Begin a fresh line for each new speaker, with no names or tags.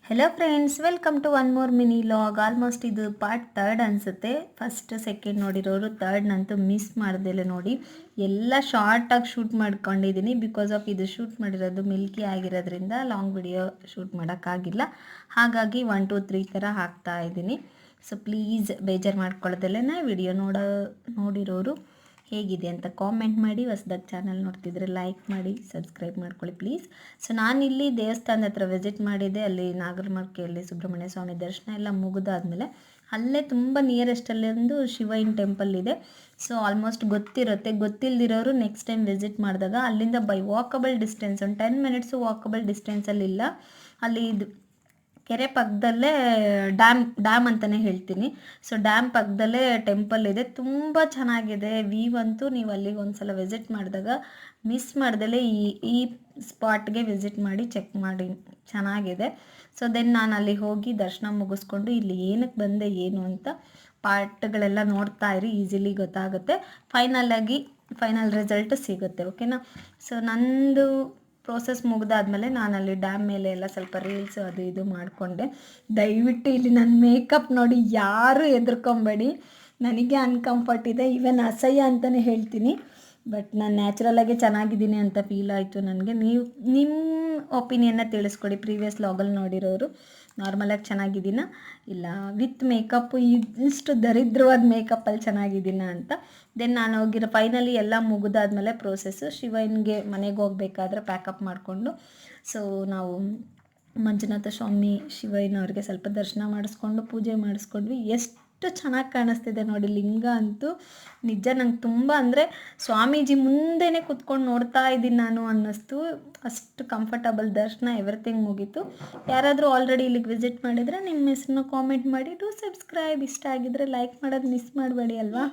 Hello friends, welcome to one more mini vlog. Almost ಇದು part third ಅನಿಸುತ್ತೆ. First second ನೋಡಿರೋರು ಥರ್ಡ್ನಂತೂ miss ಮಾಡ್ದೆಲೆ ನೋಡಿ. ಎಲ್ಲ ಶಾರ್ಟಾಗಿ ಶೂಟ್ ಮಾಡ್ಕೊಂಡಿದ್ದೀನಿ. ಬಿಕಾಸ್ ಆಫ್ ಇದು ಶೂಟ್ ಮಾಡಿರೋದು ಮಿಲ್ಕಿ ಆಗಿರೋದ್ರಿಂದ ಲಾಂಗ್ ವಿಡಿಯೋ ಶೂಟ್ ಮಾಡೋಕ್ಕಾಗಿಲ್ಲ. ಹಾಗಾಗಿ 1 2 3 ಥರ ಹಾಕ್ತಾ ಇದ್ದೀನಿ. ಸೊ ಪ್ಲೀಸ್ ಬೇಜಾರು ಮಾಡ್ಕೊಳ್ಳೋದಲ್ಲೇ ವಿಡಿಯೋ ನೋಡಿರೋರು ಹೇಗಿದೆ ಅಂತ ಕಾಮೆಂಟ್ ಮಾಡಿ. ಹೊಸದಾಗಿ ಚಾನಲ್ ನೋಡ್ತಿದ್ರೆ ಲೈಕ್ ಮಾಡಿ, ಸಬ್ಸ್ಕ್ರೈಬ್ ಮಾಡ್ಕೊಳ್ಳಿ ಪ್ಲೀಸ್. ಸೊ ನಾನಿಲ್ಲಿ ದೇವಸ್ಥಾನದ ಹತ್ರ ವಿಸಿಟ್ ಮಾಡಿದ್ದೆ. ಅಲ್ಲಿ ನಾಗರಮರ್ಕೆಯಲ್ಲಿ ಸುಬ್ರಹ್ಮಣ್ಯ ಸ್ವಾಮಿ ದರ್ಶನ ಎಲ್ಲ ಮುಗಿದಾದ್ಮೇಲೆ ಅಲ್ಲೇ ತುಂಬ ನಿಯರೆಸ್ಟಲ್ಲಿ ಒಂದು ಶಿವೈನ್ ಟೆಂಪಲ್ ಇದೆ. ಸೊ ಆಲ್ಮೋಸ್ಟ್ ಗೊತ್ತಿರುತ್ತೆ. ಗೊತ್ತಿಲ್ಲದಿರೋರು ನೆಕ್ಸ್ಟ್ ಟೈಮ್ ವಿಸಿಟ್ ಮಾಡಿದಾಗ ಅಲ್ಲಿಂದ ಬೈ ವಾಕಬಲ್ ಡಿಸ್ಟೆನ್ಸ್, ಒಂದು 10 ಮಿನಿಟ್ಸು ವಾಕಬಲ್ ಡಿಸ್ಟೆನ್ಸಲ್ಲಿಲ್ಲ. ಅಲ್ಲಿ ಇದು ಕೆರೆ ಪಕ್ಕದಲ್ಲೇ ಡ್ಯಾಮ್ ಅಂತಲೇ ಹೇಳ್ತೀನಿ. ಸೊ ಡ್ಯಾಮ್ ಪಕ್ಕದಲ್ಲೇ ಟೆಂಪಲ್ ಇದೆ. ತುಂಬ ಚೆನ್ನಾಗಿದೆ ವ್ಯೂ ಅಂತೂ. ನೀವು ಅಲ್ಲಿಗೆ ಒಂದು ಸಲ ವಿಸಿಟ್ ಮಾಡಿದಾಗ ಮಿಸ್ ಮಾಡ್ದಲೇ ಈ ಸ್ಪಾಟ್ಗೆ ವಿಸಿಟ್ ಮಾಡಿ ಚೆಕ್ ಮಾಡಿ, ಚೆನ್ನಾಗಿದೆ. ಸೊ ದೆನ್ ನಾನು ಅಲ್ಲಿ ಹೋಗಿ ದರ್ಶನ ಮುಗಿಸ್ಕೊಂಡು ಇಲ್ಲಿ ಏನಕ್ಕೆ ಬಂದೆ ಏನು ಅಂತ ಪಾರ್ಟ್ಗಳೆಲ್ಲ ನೋಡ್ತಾ ಇರಿ, ಈಸಿಲಿ ಗೊತ್ತಾಗುತ್ತೆ. ಫೈನಲ್ ರಿಸಲ್ಟ್ ಸಿಗುತ್ತೆ, ಓಕೆನಾ. ಸೊ ನಂದು ಪ್ರೋಸೆಸ್ ಮುಗಿದಾದ್ಮೇಲೆ ನಾನು ಅಲ್ಲಿ ಡ್ಯಾಮ್ ಮೇಲೆ ಎಲ್ಲ ಸ್ವಲ್ಪ ರೀಲ್ಸು ಅದು ಇದು ಮಾಡಿಕೊಂಡೆ. ದಯವಿಟ್ಟು ಇಲ್ಲಿ ನನ್ನ ಮೇಕಪ್ ನೋಡಿ ಯಾರು ಹೆದರ್ಕೊಂಬೇಡಿ. ನನಗೆ ಅನ್ಕಂಫರ್ಟ್ ಇದೆ, ಈವನ್ ಅಸಹ್ಯ ಅಂತಲೇ ಹೇಳ್ತೀನಿ. ಬಟ್ ನಾನು ನ್ಯಾಚುರಲಾಗೆ ಚೆನ್ನಾಗಿದ್ದೀನಿ ಅಂತ ಫೀಲ್ ಆಯಿತು ನನಗೆ. ನೀವು ನಿಮ್ಮ ಒಪಿನಿಯನ್ನ ತಿಳಿಸ್ಕೊಡಿ. ಪ್ರೀವಿಯಸ್ ಲಾಗಲ್ಲಿ ನೋಡಿರೋರು ನಾರ್ಮಲಾಗಿ ಚೆನ್ನಾಗಿದ್ದೀನ ಇಲ್ಲ ವಿತ್ ಮೇಕಪ್ಪು ಇಷ್ಟು ದರಿದ್ರವಾದ ಮೇಕಪ್ಪಲ್ಲಿ ಚೆನ್ನಾಗಿದ್ದೀನ ಅಂತ. ದೆನ್ ನಾನು ಹೋಗಿರೋ ಫೈನಲಿ ಎಲ್ಲ ಮುಗಿದಾದ್ಮೇಲೆ ಪ್ರೋಸೆಸ್ಸು ಶಿವನಿಗೆ ಮನೆಗೆ ಹೋಗ್ಬೇಕಾದ್ರೆ ಪ್ಯಾಕಪ್ ಮಾಡಿಕೊಂಡು, ಸೊ ನಾವು ಮಂಜುನಾಥ ಸ್ವಾಮಿ ಶಿವಯ್ಯನವ್ರಿಗೆ ಸ್ವಲ್ಪ ದರ್ಶನ ಮಾಡಿಸ್ಕೊಂಡು ಪೂಜೆ ಮಾಡಿಸ್ಕೊಂಡ್ವಿ. ಎಷ್ಟು ಚೆನ್ನಾಗಿ ಕಾಣಿಸ್ತಿದೆ ನೋಡಿ ಲಿಂಗ ಅಂತೂ. ನಿಜ ನಂಗೆ ತುಂಬ ಅಂದರೆ ಸ್ವಾಮೀಜಿ ಮುಂದೆನೇ ಕುತ್ಕೊಂಡು ನೋಡ್ತಾ ಇದ್ದೀನಿ ನಾನು ಅನ್ನಿಸ್ತು. ಅಷ್ಟು ಕಂಫರ್ಟಬಲ್ ದರ್ಶನ, ಎವ್ರಿಥಿಂಗ್ ಮುಗೀತು. ಯಾರಾದರೂ ಆಲ್ರೆಡಿ ಇಲ್ಲಿಗೆ ವಿಸಿಟ್ ಮಾಡಿದರೆ ನಿಮ್ಮ ಹೆಸರನ್ನ ಕಾಮೆಂಟ್ ಮಾಡಿ. To subscribe. ಇಷ್ಟ ಆಗಿದ್ರೆ ಲೈಕ್ ಮಾಡೋದು ಮಿಸ್ ಮಾಡಬೇಡಿ ಅಲ್ವಾ.